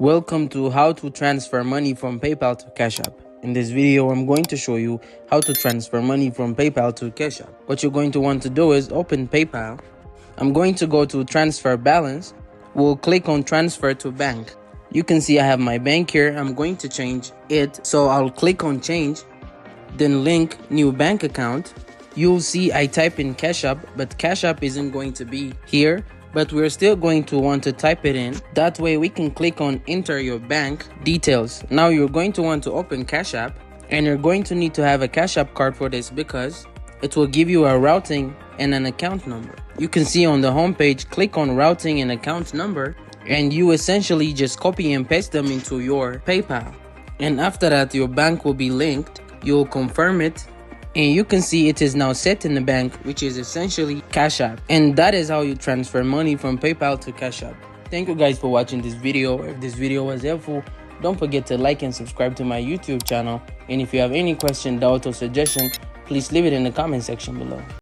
Welcome to how to transfer money from PayPal to Cash App. In this video, I'm going to show you how to transfer money from PayPal to Cash App. What you're going to want to do is open PayPal. I'm going to go to transfer balance. We'll click on transfer to bank. You can see I have my bank here. I'm going to change it. So I'll click on change, then link new bank account. You'll see I type in Cash App, but Cash App isn't going to be here. But we're still going to want to type it in. That way we can click on enter your bank details. Now you're going to want to open Cash App, and you're going to need to have a Cash App card for this because it will give you a routing and an account number. You can see on the home page, click on routing and account number, and you essentially just copy and paste them into your PayPal. And after that, your bank will be linked. You'll confirm it, and you can see it is now set in the bank, which is essentially Cash App. And that is how you transfer money from PayPal to Cash App. Thank you guys for watching this video. If this video was helpful, don't forget to like and subscribe to my YouTube channel. And if you have any question, doubt, or suggestion, please leave it in the comment section below.